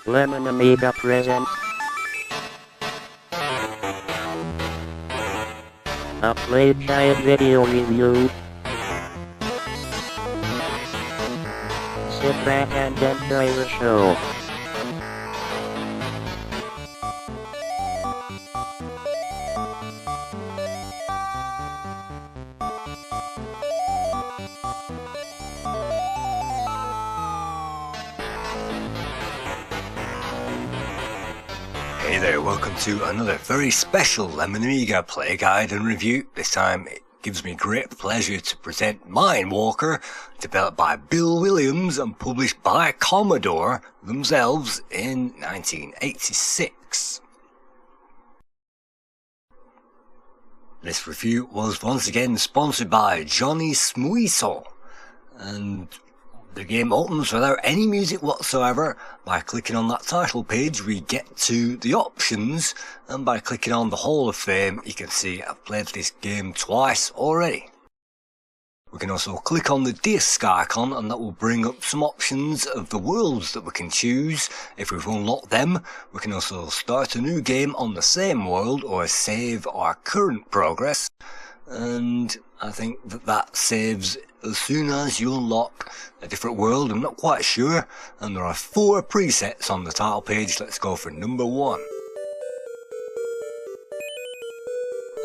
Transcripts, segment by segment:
Lemon Amiga presents a Playguide video review. Sit back and enjoy the show. Hey there, welcome to another very special Lemon Amiga Play Guide and Review. This time it gives me great pleasure to present Mine Walker, developed by Bill Williams and published by Commodore themselves in 1986. This review was once again sponsored by Johnny Smoesau, and the game opens without any music whatsoever. By clicking on that title page we get to the options, and by clicking on the Hall of Fame you can see I've played this game twice already. We can also click on the disc icon and that will bring up some options of the worlds that we can choose. If we've unlocked them, we can also start a new game on the same world or save our current progress. And I think that saves as soon as you unlock a different world. I'm not quite sure, and there are 4 presets on the title page. Let's go for number 1.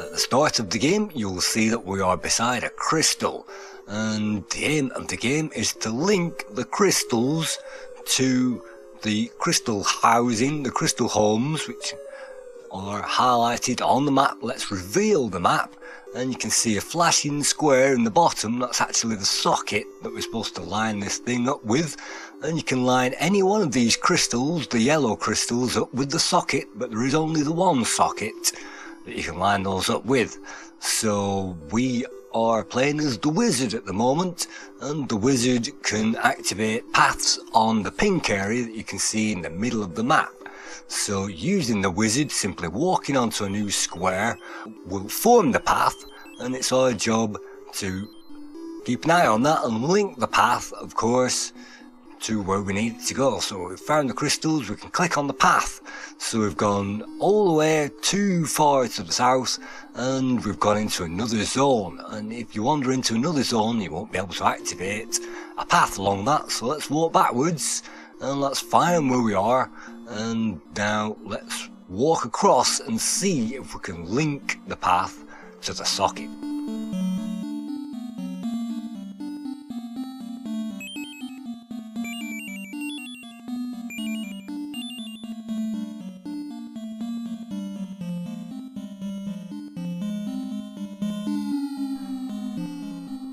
At the start of the game you'll see that we are beside a crystal, and the aim of the game is to link the crystals to the crystal housing, the crystal homes, which are highlighted on the map. Let's reveal the map, and you can see a flashing square in the bottom. That's actually the socket that we're supposed to line this thing up with, and you can line any one of these crystals, the yellow crystals, up with the socket, but there is only the one socket that you can line those up with. So we are playing as the wizard at the moment, and the wizard can activate paths on the pink area that you can see in the middle of the map. So using the wizard, simply walking onto a new square will form the path, and it's our job to keep an eye on that and link the path, of course, to where we need it to go. So we've found the crystals, we can click on the path. So we've gone all the way too far to the south, and we've gone into another zone. And if you wander into another zone, you won't be able to activate a path along that. So let's walk backwards, and let's find where we are. And now let's walk across and see if we can link the path to the socket.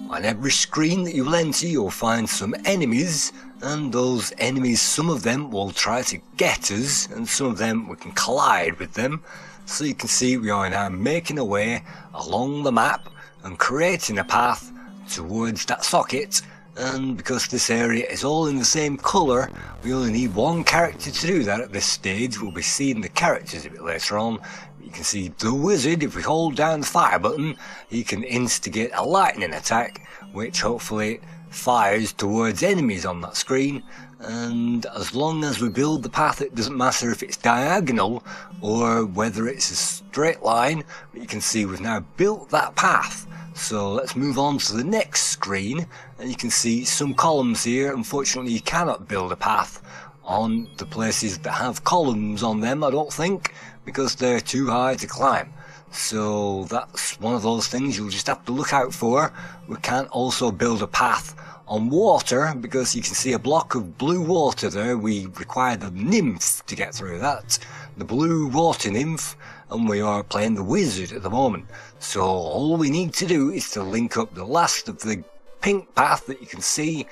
On every screen that you enter you'll find some enemies, and those enemies, some of them will try to get us, and some of them we can collide with them. So you can see we are now making our way along the map and creating a path towards that socket. And because this area is all in the same colour, we only need one character to do that at this stage. We'll be seeing the characters a bit later on. You can see the wizard. If we hold down the fire button, he can instigate a lightning attack, which hopefully fires towards enemies on that screen. And as long as we build the path, it doesn't matter if it's diagonal or whether it's a straight line. But you can see we've now built that path. So let's move on to the next screen, and you can see some columns here. Unfortunately you cannot build a path on the places that have columns on them, I don't think, because they're too high to climb. So that's one of those things you'll just have to look out for. We can't also build a path on water, because you can see a block of blue water there. We require the nymph to get through that, the blue water nymph, and we are playing the wizard at the moment. So all we need to do is to link up the last of the pink path that you can see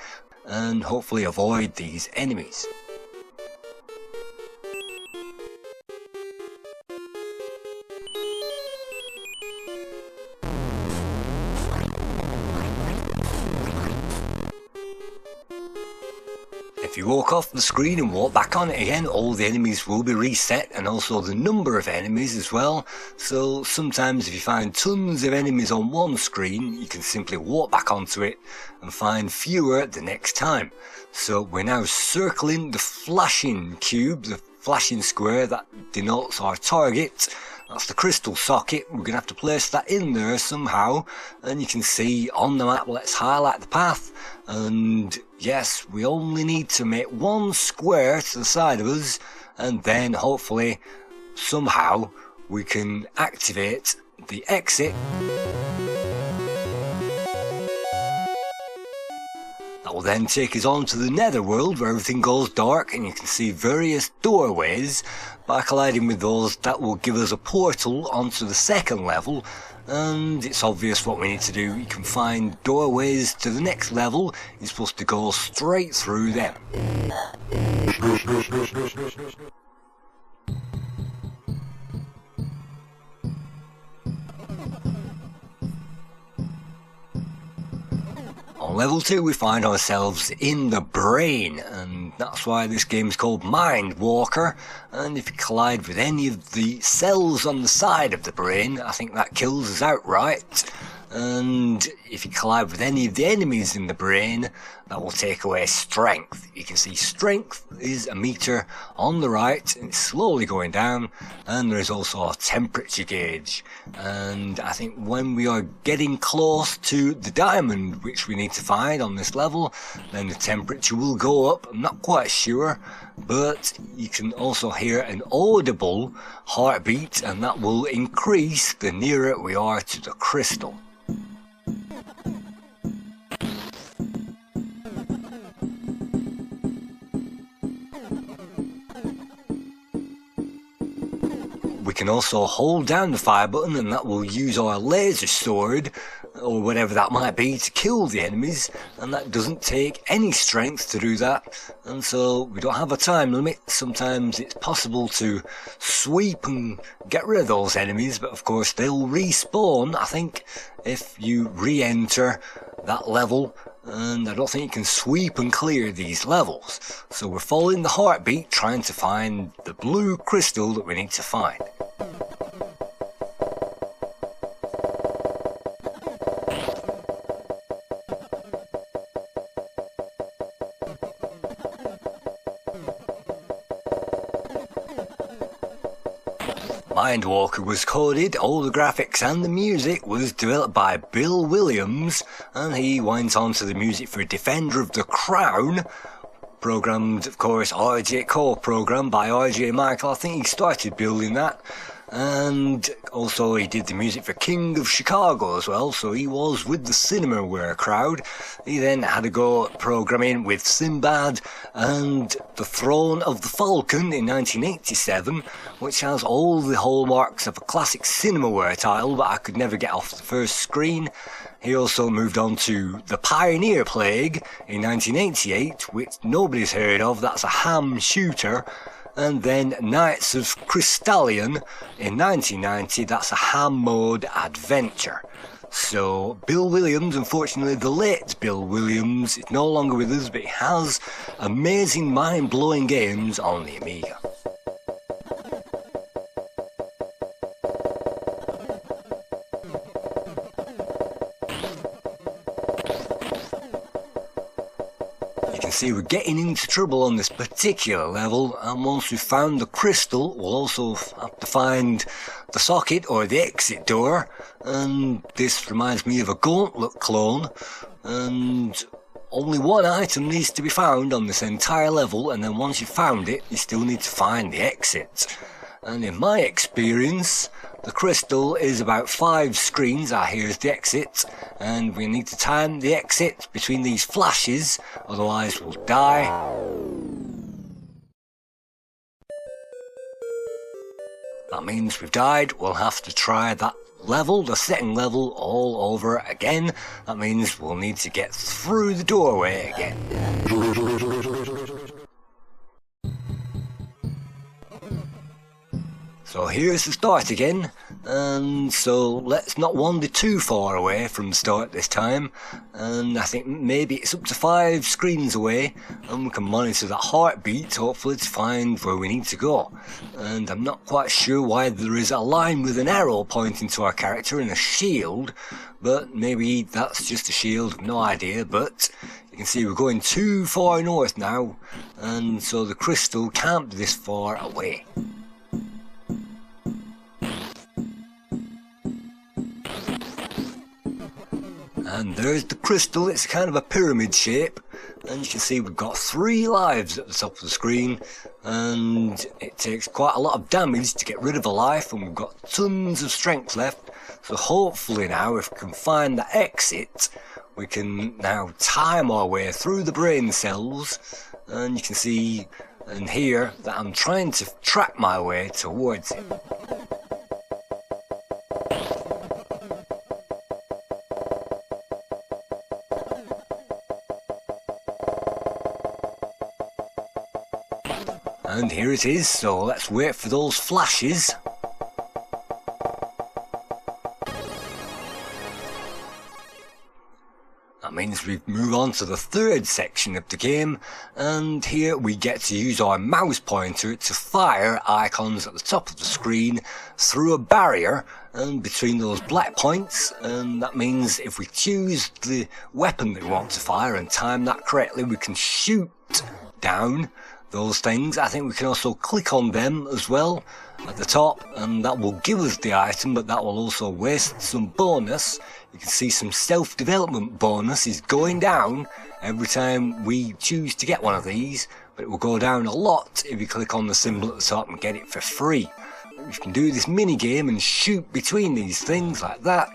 and hopefully avoid these enemies. If you you walk off the screen and walk back on it again, all the enemies will be reset, and also the number of enemies as well. So sometimes if you find tons of enemies on one screen, you can simply walk back onto it and find fewer the next time. So we're now circling the flashing cube, the flashing square that denotes our target. That's the crystal socket. We're going to have to place that in there somehow, and you can see on the map, let's highlight the path, and yes, we only need to make one square to the side of us, and then hopefully somehow we can activate the exit. That will then take us on to the netherworld where everything goes dark and you can see various doorways. By colliding with those, that will give us a portal onto the second level, and it's obvious what we need to do. You can find doorways to the next level. You're supposed to go straight through them. On level 2 we find ourselves in the brain, and that's why this game is called Mind Walker. And if you collide with any of the cells on the side of the brain, I think that kills us outright. And if you collide with any of the enemies in the brain, that will take away strength. You can see strength is a meter on the right, and it's slowly going down, and there is also a temperature gauge. And I think when we are getting close to the diamond, which we need to find on this level, then the temperature will go up. I'm not quite sure, but you can also hear an audible heartbeat, and that will increase the nearer we are to the crystal. We can also hold down the fire button, and that will use our laser sword or whatever that might be to kill the enemies, and that doesn't take any strength to do that, and so we don't have a time limit. Sometimes it's possible to sweep and get rid of those enemies, but of course they'll respawn, I think, if you re-enter that level, and I don't think you can sweep and clear these levels. So we're following the heartbeat, trying to find the blue crystal that we need to find. Mind Walker was coded, all the graphics and the music was developed by Bill Williams, and he went on to the music for Defender of the Crown, programmed, of course, co-programmed by RJ Michael. I think he started building that, and also he did the music for King of Chicago as well, so he was with the Cinemaware crowd. He then had a go at programming with Sinbad and The Throne of the Falcon in 1987, which has all the hallmarks of a classic Cinemaware title, but I could never get off the first screen. He also moved on to The Pioneer Plague in 1988, which nobody's heard of. That's a ham shooter. And then Knights of Crystallion in 1990, that's a ham mode adventure. So Bill Williams, unfortunately the late Bill Williams, is no longer with us, but he has amazing mind-blowing games on the Amiga. See, we're getting into trouble on this particular level, and once we've found the crystal, we'll also have to find the socket or the exit door, and this reminds me of a Gauntlet clone, and only one item needs to be found on this entire level, and then once you've found it, you still need to find the exit. And in my experience, the crystal is about 5 screens. Here's the exit, and we need to time the exit between these flashes, otherwise we'll die. That means we've died. We'll have to try that level, the second level, all over again. That means we'll need to get through the doorway again. So here's the start again, and so let's not wander too far away from the start this time, and I think maybe it's up to 5 screens away, and we can monitor that heartbeat hopefully to find where we need to go. And I'm not quite sure why there is a line with an arrow pointing to our character and a shield, but maybe that's just a shield, no idea. But you can see we're going too far north now, and so the crystal can't be this far away. And there's the crystal. It's kind of a pyramid shape, and you can see we've got 3 lives at the top of the screen, and it takes quite a lot of damage to get rid of a life, and we've got tons of strength left. So hopefully now, if we can find the exit, we can now time our way through the brain cells, and you can see and hear that I'm trying to track my way towards it. And here it is, so let's wait for those flashes. That means we move on to the 3rd section of the game, and here we get to use our mouse pointer to fire icons at the top of the screen through a barrier and between those black points, and that means if we choose the weapon that we want to fire and time that correctly, we can shoot down those things. I think we can also click on them as well at the top, and that will give us the item, but that will also waste some bonus. You can see some self-development bonus is going down every time we choose to get one of these, but it will go down a lot if you click on the symbol at the top and get it for free. You can do this mini game and shoot between these things like that.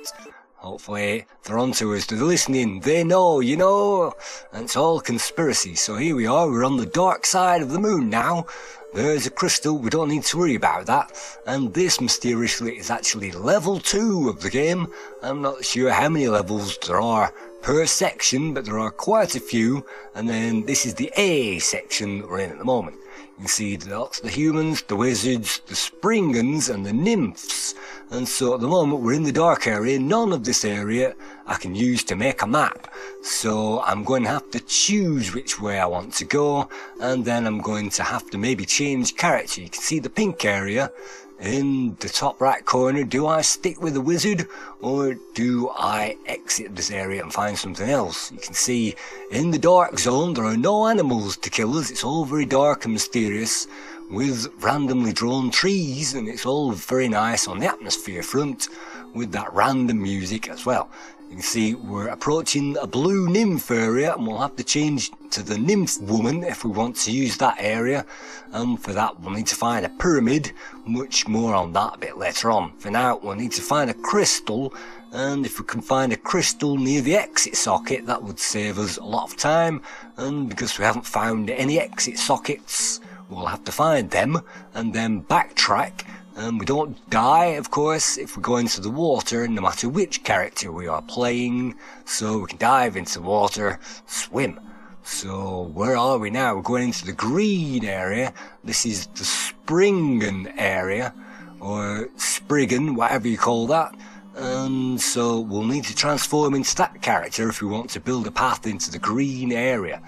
Hopefully they're onto us, they're listening, they know, you know, and it's all conspiracy. So here we are, we're on the dark side of the moon now. There's a crystal, we don't need to worry about that. And this mysteriously is actually level 2 of the game. I'm not sure how many levels there are per section, but there are quite a few. And then this is the A section that we're in at the moment. You can see that's the humans, the wizards, the Springans and the nymphs. And so at the moment we're in the dark area. None of this area I can use to make a map. So I'm going to have to choose which way I want to go, and then I'm going to have to maybe change character. You can see the pink area in the top right corner. Do I stick with the wizard or do I exit this area and find something else? You can see in the dark zone there are no animals to kill us. It's all very dark and mysterious with randomly drawn trees, and it's all very nice on the atmosphere front with that random music as well. You can see we're approaching a blue nymph area, and we'll have to change to the nymph woman if we want to use that area. And for that we'll need to find a pyramid, much more on that a bit later on. For now we'll need to find a crystal, and if we can find a crystal near the exit socket that would save us a lot of time. And because we haven't found any exit sockets, we'll have to find them and then backtrack. And we don't die, of course, if we go into the water, no matter which character we are playing. So we can dive into the water, swim. So where are we now? We're going into the green area. This is the Springen area, or Spriggan, whatever you call that. And so we'll need to transform into that character if we want to build a path into the green area.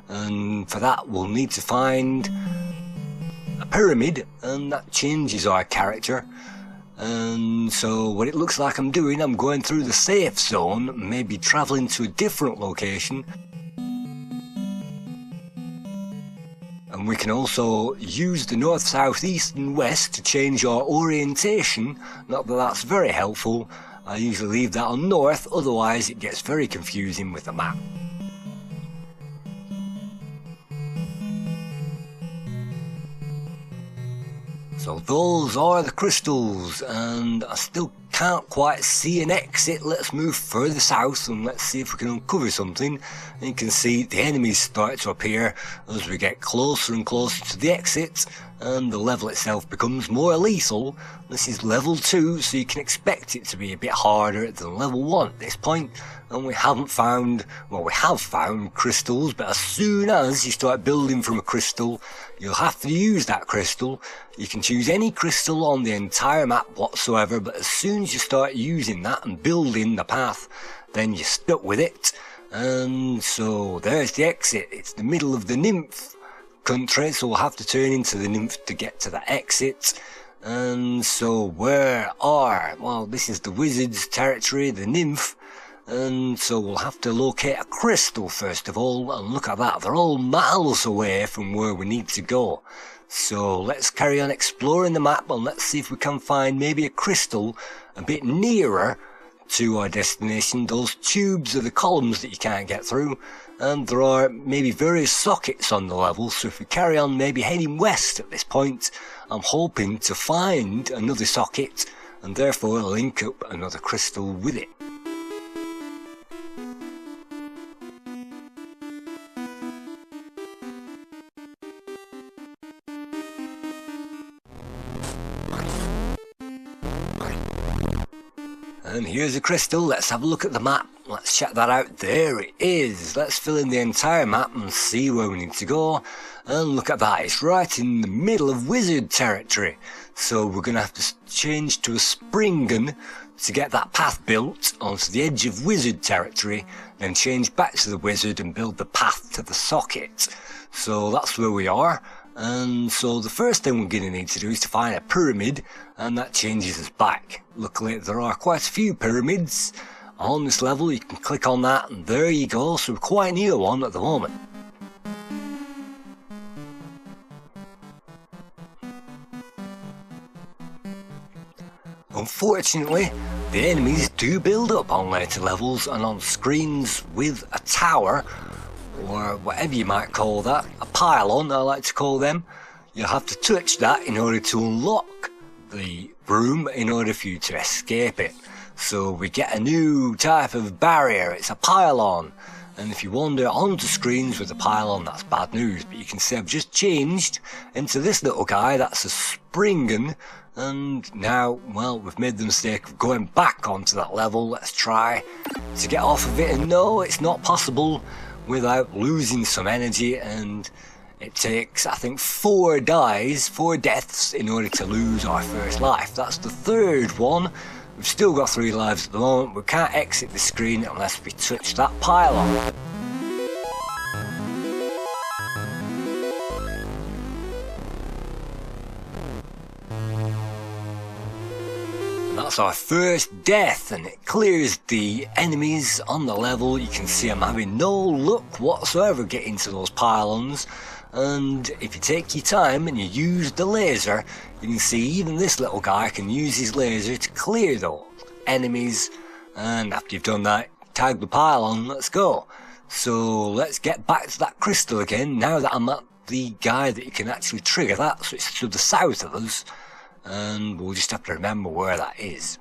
And for that we'll need to find a pyramid, and that changes our character. And so what it looks like I'm doing, I'm going through the safe zone, maybe travelling to a different location. And we can also use the north, south, east and west to change our orientation. Not that that's very helpful. I usually leave that on north, otherwise it gets very confusing with the map. So those are the crystals, and I still can't quite see an exit. Let's move further south and let's see if we can uncover something. And you can see the enemies start to appear as we get closer and closer to the exit, and the level itself becomes more lethal. This is level 2, so you can expect it to be a bit harder than level 1 at this point. And we haven't found, well, we have found crystals, but as soon as you start building from a crystal, you'll have to use that crystal. You can choose any crystal on the entire map whatsoever, but as soon as you start using that and building the path, then you're stuck with it. And so there's the exit. It's the middle of the nymph country, so we'll have to turn into the nymph to get to the exit. And so well, this is the wizard's territory, the nymph. And so we'll have to locate a crystal first of all, and look at that, they're all miles away from where we need to go. So let's carry on exploring the map, and let's see if we can find maybe a crystal a bit nearer to our destination. Those tubes are the columns that you can't get through, and there are maybe various sockets on the level, so if we carry on maybe heading west at this point, I'm hoping to find another socket and therefore link up another crystal with it. And here's a crystal. Let's have a look at the map. Let's check that out. There it is. Let's fill in the entire map and see where we need to go. And look at that. It's right in the middle of wizard territory. So we're going to have to change to a springen to get that path built onto the edge of wizard territory. Then change back to the wizard and build the path to the socket. So that's where we are. And so the first thing we're going to need to do is to find a pyramid, and that changes us back. Luckily there are quite a few pyramids on this level. You can click on that and there you go. So we're quite near one at the moment. Unfortunately, the enemies do build up on later levels and on screens with a tower, or whatever you might call that, a pylon I like to call them. You'll have to touch that in order to unlock the room in order for you to escape it. So we get a new type of barrier, it's a pylon. And if you wander onto screens with a pylon, that's bad news. But you can see I've just changed into this little guy, that's a springen. And now, well, we've made the mistake of going back onto that level. Let's try to get off of it, and no, it's not possible without losing some energy, and it takes, I think, 4 deaths in order to lose our first life. That's the third one. We've still got 3 lives at the moment. We can't exit the screen unless we touch that pylon. That's our first death, and it clears the enemies on the level. You can see I'm having no luck whatsoever getting to those pylons, and if you take your time and you use the laser, you can see even this little guy can use his laser to clear those enemies. And after you've done that, tag the pylon, let's go. So let's get back to that crystal again, now that I'm at the guy that you can actually trigger that, so it's to the south of us. And we'll just have to remember where that is.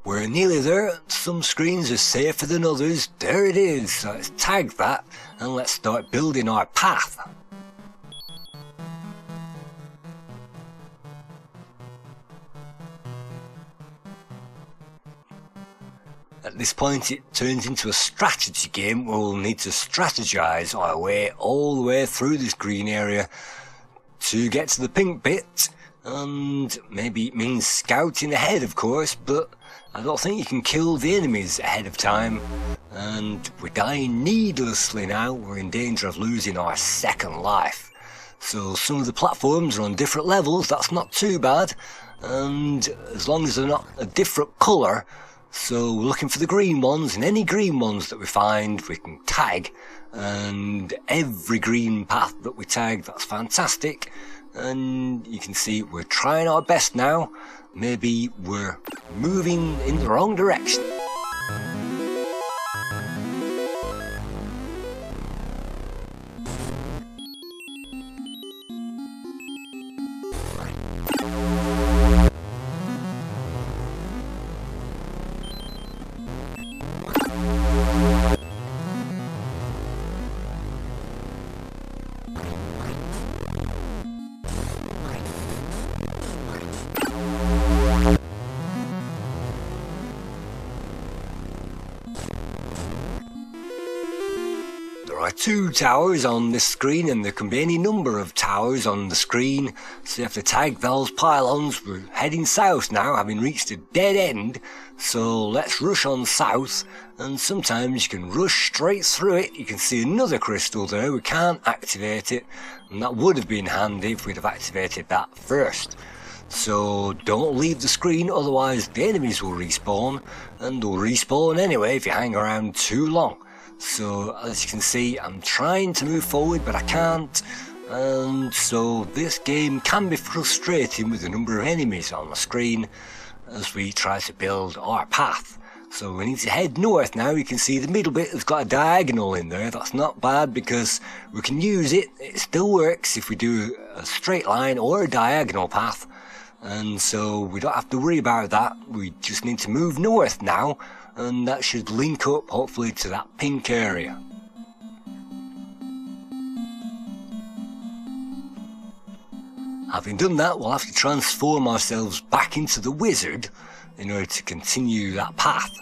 We're nearly there. Some screens are safer than others. There it is. So let's tag that and let's start building our path. At this point it turns into a strategy game where we'll need to strategize our way all the way through this green area to get to the pink bit. And maybe it means scouting ahead, of course, but I don't think you can kill the enemies ahead of time. And we're dying needlessly now. We're in danger of losing our second life. So some of the platforms are on different levels, that's not too bad. And as long as they're not a different colour, so we're looking for the green ones, and any green ones that we find we can tag. And every green path that we tag, that's fantastic. And you can see we're trying our best now. Maybe we're moving in the wrong direction. There are 2 towers on this screen, and there can be any number of towers on the screen, so you have to tag those pylons. We're heading south now, having reached a dead end, so let's rush on south, and sometimes you can rush straight through it. You can see another crystal there, we can't activate it, and that would have been handy if we'd have activated that first. So don't leave the screen, otherwise the enemies will respawn, and they'll respawn anyway if you hang around too long. So as you can see, I'm trying to move forward but I can't, and so this game can be frustrating with the number of enemies on the screen as we try to build our path. So we need to head north now. You can see the middle bit has got a diagonal in there. That's not bad because we can use it. It still works if we do a straight line or a diagonal path, and so we don't have to worry about that. We just need to move north now, and that should link up hopefully to that pink area. Having done that, we'll have to transform ourselves back into the wizard in order to continue that path.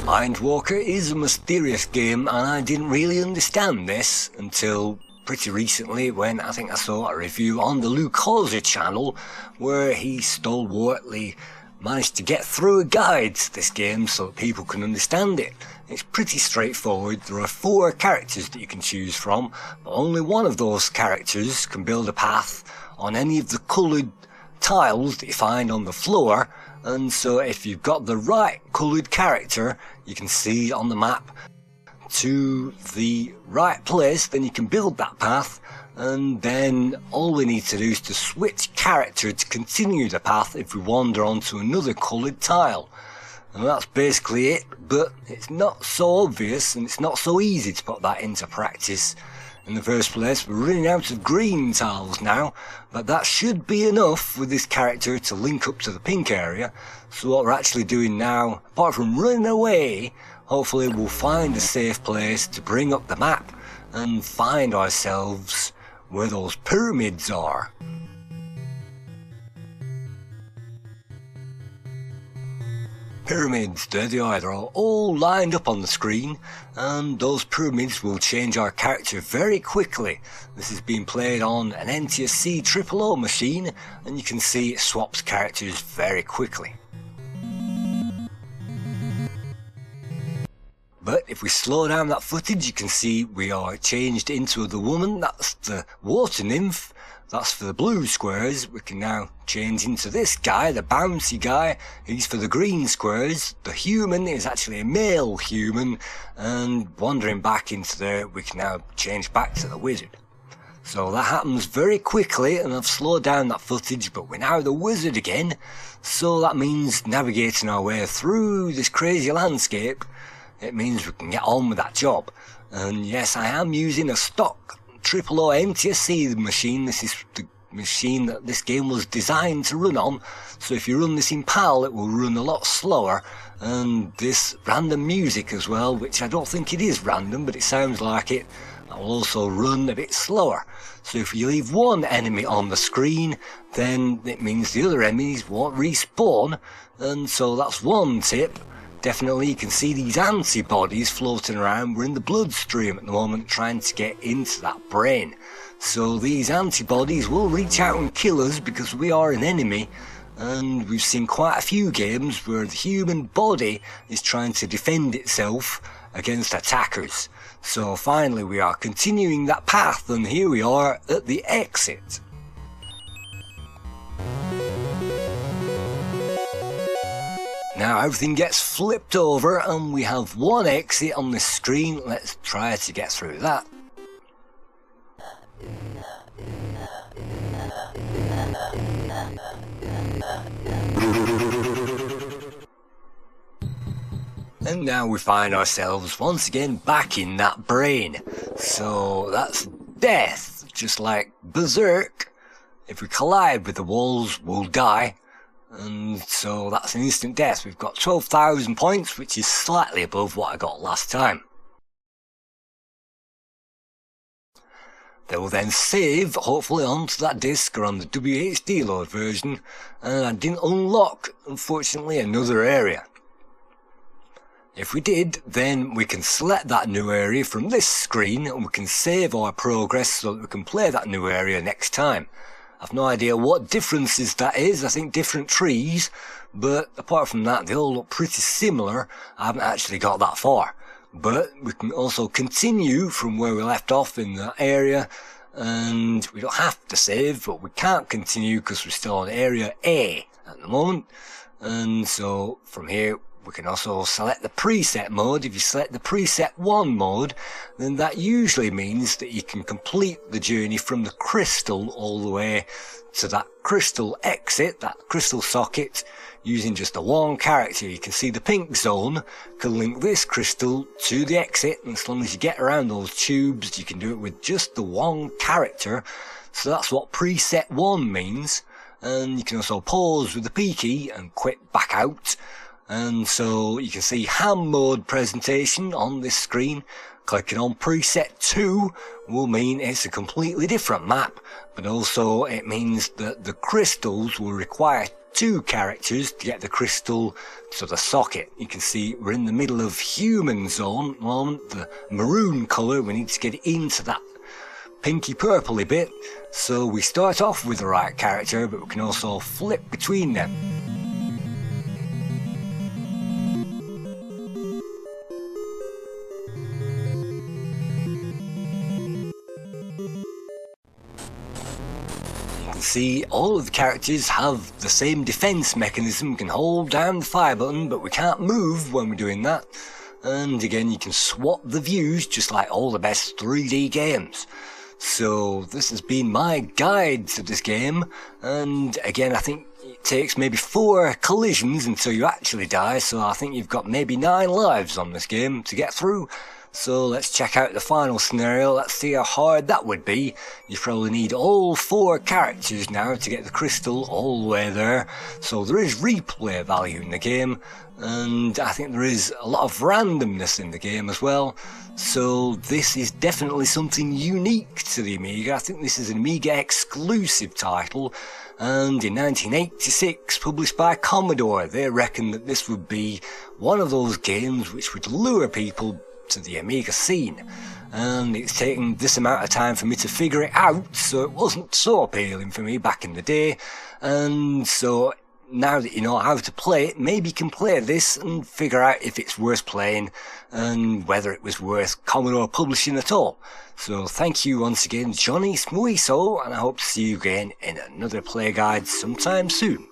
Mindwalker is a mysterious game, and I didn't really understand this until pretty recently when I think I saw a review on the Lukozer channel where he stalwartly managed to get through a guide to this game so that people can understand it. It's pretty straightforward. There are 4 characters that you can choose from, but only one of those characters can build a path on any of the coloured tiles that you find on the floor, and so if you've got the right coloured character, you can see on the map to the right place, then you can build that path, and then all we need to do is to switch character to continue the path if we wander onto another coloured tile. And that's basically it, but it's not so obvious and it's not so easy to put that into practice. In the first place, we're running out of green tiles now, but that should be enough with this character to link up to the pink area. So what we're actually doing now, apart from running away, hopefully we'll find a safe place to bring up the map and find ourselves where those pyramids are. Pyramids, there they are. They're all lined up on the screen, and those pyramids will change our character very quickly. This is being played on an NTSC 000 machine, and you can see it swaps characters very quickly. But if we slow down that footage, you can see we are changed into the woman. That's the water nymph. That's for the blue squares. We can now change into this guy, the bouncy guy. He's for the green squares. The human is actually a male human. And wandering back into there, we can now change back to the wizard. So that happens very quickly, and I've slowed down that footage, but we're now the wizard again. So that means navigating our way through this crazy landscape. It means we can get on with that job. And yes, I am using a stock 000 NTSC machine. This is the machine that this game was designed to run on. So if you run this in PAL, it will run a lot slower. And this random music as well, which I don't think it is random, but it sounds like it, that will also run a bit slower. So if you leave one enemy on the screen, then it means the other enemies won't respawn. And so that's one tip. Definitely you can see these antibodies floating around. We're in the bloodstream at the moment trying to get into that brain. So these antibodies will reach out and kill us because we are an enemy. And we've seen quite a few games where the human body is trying to defend itself against attackers. So finally we are continuing that path, and here we are at the exit. Now everything gets flipped over and we have one exit on the screen. Let's try to get through that. And now we find ourselves once again back in that brain. So that's death, just like Berserk. If we collide with the walls, we'll die. And so that's an instant death. We've got 12,000 points, which is slightly above what I got last time. They will then save, hopefully, onto that disk or on the WHD load version, and I didn't unlock, unfortunately, another area. If we did, then we can select that new area from this screen and we can save our progress so that we can play that new area next time. I've no idea what differences that is. I think different trees, but apart from that, they all look pretty similar. I haven't actually got that far. But we can also continue from where we left off in that area, and we don't have to save, but we can't continue because we're still on area A at the moment. And so from here we can also select the preset mode. If you select the preset 1 mode, then that usually means that you can complete the journey from the crystal all the way to that crystal exit, that crystal socket, using just the one character. You can see the pink zone can link this crystal to the exit, and as long as you get around those tubes, you can do it with just the one character. So that's what preset 1 means. And you can also pause with the P key and quit back out. And so you can see ham mode presentation on this screen. Clicking on preset 2 will mean it's a completely different map, but also it means that the crystals will require 2 characters to get the crystal to the socket. You can see we're in the middle of human zone at the moment, the maroon colour. We need to get into that pinky purpley bit. So we start off with the right character, but we can also flip between them. See, all of the characters have the same defense mechanism. We can hold down the fire button, but we can't move when we're doing that. And again, you can swap the views just like all the best 3D games. So this has been my guide to this game, and again, I think it takes maybe 4 collisions until you actually die, so I think you've got maybe 9 lives on this game to get through. So let's check out the final scenario. Let's see how hard that would be. You probably need all 4 characters now to get the crystal all the way there. So there is replay value in the game, and I think there is a lot of randomness in the game as well. So this is definitely something unique to the Amiga. I think this is an Amiga exclusive title, and in 1986 published by Commodore. They reckon that this would be one of those games which would lure people to the Amiga scene, and it's taken this amount of time for me to figure it out, so it wasn't so appealing for me back in the day. And so now that you know how to play it, maybe you can play this and figure out if it's worth playing and whether it was worth Commodore publishing at all. So thank you once again, Johnny Smoesau, and I hope to see you again in another Playguide sometime soon.